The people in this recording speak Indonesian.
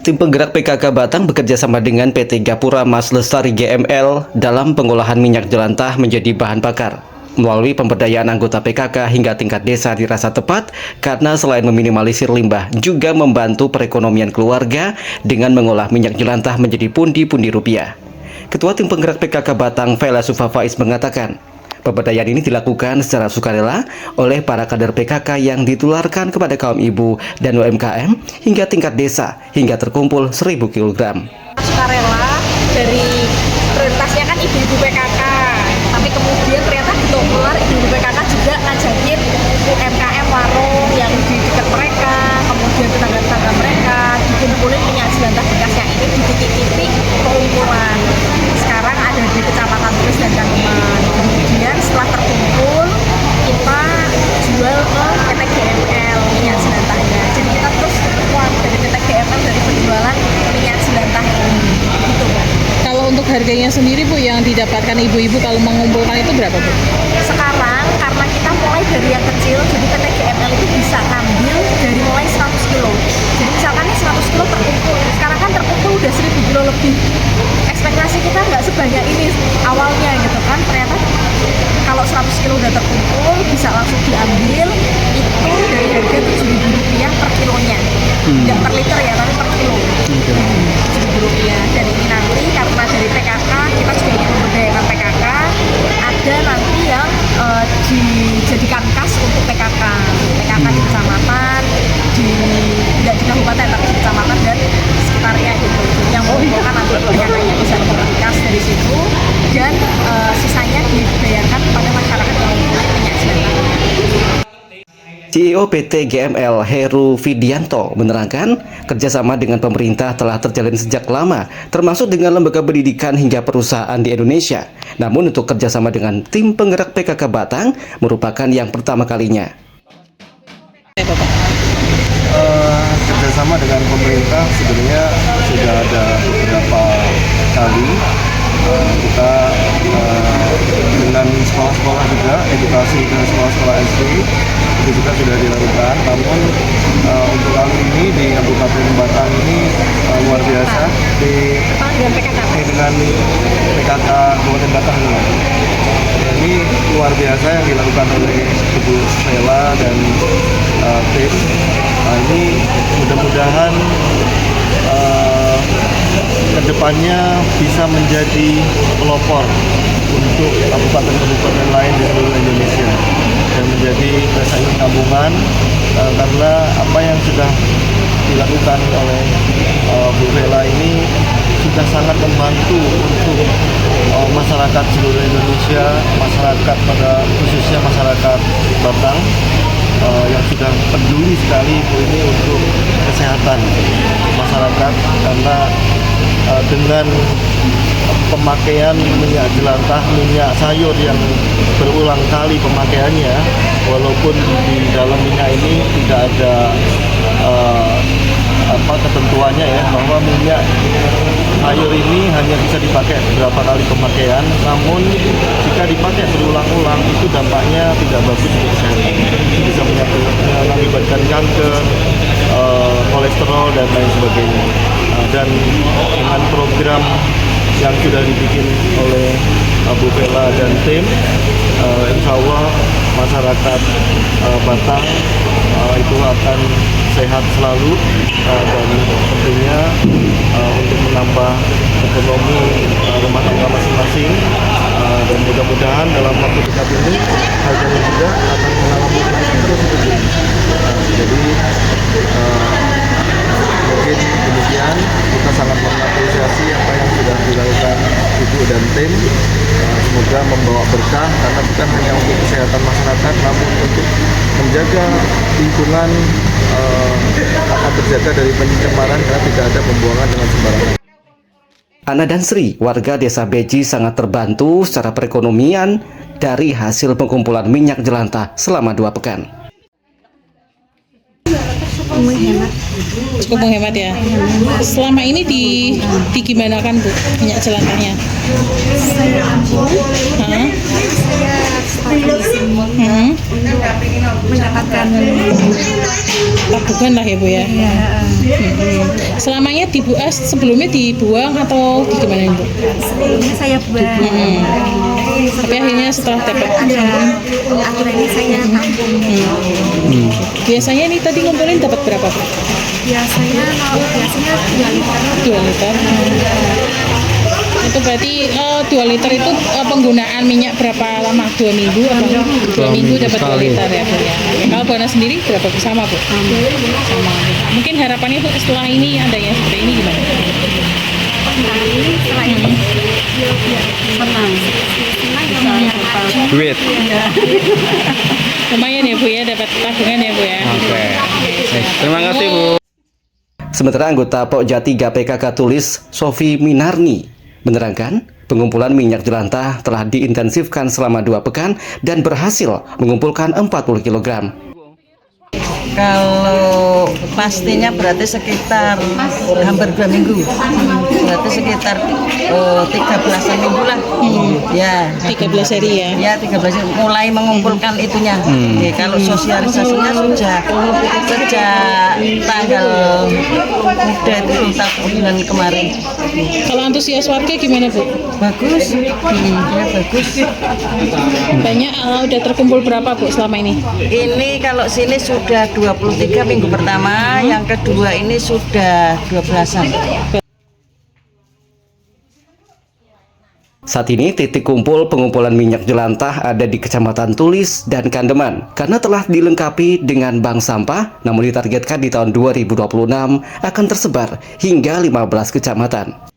Tim penggerak PKK Batang bekerja sama dengan PT Gapura Mas Lestari GML dalam pengolahan minyak jelantah menjadi bahan bakar. Melalui pemberdayaan anggota PKK hingga tingkat desa dirasa tepat karena selain meminimalisir limbah, juga membantu perekonomian keluarga dengan mengolah minyak jelantah menjadi pundi-pundi rupiah. Ketua Tim Penggerak PKK Batang, Vela Sufa Faiz mengatakan, pemberdayaan ini dilakukan secara sukarela oleh para kader PKK yang ditularkan kepada kaum ibu dan UMKM hingga tingkat desa hingga terkumpul 1.000 kg. Sukarela dari prioritasnya kan ibu-ibu PKK, tapi kemudian ternyata ditular ibu-ibu PKK juga ngajakin UMKM warung yang di dekat mereka, kemudian tetangga-tetangga mereka dikumpulin minyak jelantah bekasnya ini di titik-titik pengumpulan. Sekarang ada di Kecamatan Tulis dan Kangeman. Kemudian setelah terkumpul kita jual ke PT GML minyak jelantahnya. Jadi kita terus uang dari PT GML dari penjualan minyak jelantah ini. Gitu, Mbak. Kalau untuk harganya sendiri Bu yang didapatkan ibu-ibu kalau mengumpulkan itu berapa Bu? Sekarang karena kita mulai dari yang kecil, jadi PT GML itu bisa ngambil dari mulai 100 kilo. Jadi misalkan ini 100 kilo terkumpul, sekarang kan terkumpul udah 1.000 kilo lebih. Ekspektasi kita nggak sebanyak ini awalnya gitu kan, ternyata kalau 100 kilo udah terkumpul bisa langsung diambil itu dari harga Rp7.000 per kilonya. Nggak per liter ya, tapi per kilo. Rp7.000. Dan ini nanti karena dari PKK kita juga ingin memberdayakan PKK, ada nanti yang dijadikan kas untuk PKK di kecamatan, tidak di kabupaten tapi di kecamatan dan sekitarnya gitu. Jadi yang mengumpulkan nanti PKK-nya bisa membeli kas dari situ dan sisanya dibayarkan kepada masyarakat yang memiliki minyak jelantah. CEO PT GML Heru Vidianto menerangkan kerjasama dengan pemerintah telah terjalin sejak lama, termasuk dengan lembaga pendidikan hingga perusahaan di Indonesia. Namun untuk kerjasama dengan tim penggerak PKK Batang merupakan yang pertama kalinya. Kerjasama dengan pemerintah sebenarnya sudah ada beberapa kali. Kita dengan sekolah-sekolah juga, edukasi dengan sekolah-sekolah SD itu juga sudah dilakukan. Namun untuk kali ini di Kabupaten Batang ini luar biasa dengan PKK Kabupaten Batang ini luar biasa yang dilakukan oleh Ibu Vela dan tim. Ini mudah-mudahan kedepannya bisa menjadi pelopor untuk kabupaten-kabupaten lain di seluruh Indonesia dan menjadi desa tabungan karena apa yang sudah dilakukan oleh Bu Vela ini sudah sangat membantu untuk masyarakat seluruh Indonesia, masyarakat pada khususnya masyarakat Batang yang sudah peduli sekali ini untuk kesehatan masyarakat karena dengan pemakaian minyak jelantah, minyak sayur yang berulang kali pemakaiannya, walaupun di dalam minyak ini tidak ada ketentuannya ya, bahwa minyak sayur ini hanya bisa dipakai beberapa kali pemakaian, namun jika dipakai berulang-ulang itu dampaknya tidak bagus untuk kesehatan. Bisa mengakibatkan kanker, kolesterol dan lain sebagainya. Dan dengan program yang sudah dibikin oleh Bu Vela dan tim, insya Allah masyarakat Batang itu akan sehat selalu dan tentunya untuk menambah ekonomi rumah tangga masing-masing dan mudah-mudahan dalam waktu dekat ini harganya juga akan mengalami terus tinggi. Jadi mungkin demikian, kita sangat mengapresiasi apa yang sudah dilakukan Ibu dan tim. Semoga membawa berkah karena bukan hanya untuk kesehatan masyarakat, namun untuk menjaga lingkungan akan terjaga dari pencemaran karena tidak ada pembuangan dengan sembarangan. Ana dan Sri, warga desa Beji, sangat terbantu secara perekonomian dari hasil pengumpulan minyak jelantah selama 2 pekan. menghemat. Cukup menghemat ya. Selama ini digimanakan Bu minyak jelantahnya? Saya ambil, Hah? saya start di sini untuk mendapatkan Tabungan lah ya Bu ya. Selamanya sebelumnya dibuang atau gimana Bu? ini saya buat. Tapi akhirnya setelah dapat Akhirnya saya tampung. biasanya ini tadi ngumpulin dapat berapa Bu? Biasanya 2 liter. 2 liter. Itu berarti 2 liter itu penggunaan minyak berapa lama? 2 minggu atau 2 minggu dapat 2 liter ya Bu ya. Kalau Bu Ana sendiri berapa Bu? Sama Bu? Sama. Mungkin harapannya Bu setelah ini adanya seperti ini gimana? Setelah ini senang Duit. Lumayan ya Bu ya, dapat tabungan ya Bu ya. Oke. Terima kasih Bu. Sementara anggota Pokja 3 PKK Tulis, Sofi Minarni, menerangkan pengumpulan minyak jelantah telah diintensifkan selama 2 pekan dan berhasil mengumpulkan 40 kg. Kalau pastinya berarti sekitar hampir 2 minggu. Berarti sekitar 13 minggu lah. Ya. 13 hari ya. Ya 13 mulai mengumpulkan itunya. Oke, kalau sosialisasinya sejak tanggal muda itu kita bulan kemarin. Kalau antusias warga gimana Bu? Bagus. Ya bagus. Banyak udah terkumpul berapa Bu selama ini? Ini kalau sini sudah 23 minggu pertama, yang kedua ini sudah 12-an. Saat ini titik kumpul pengumpulan minyak jelantah ada di Kecamatan Tulis dan Kandeman karena telah dilengkapi dengan bank sampah, namun ditargetkan di tahun 2026 akan tersebar hingga 15 kecamatan.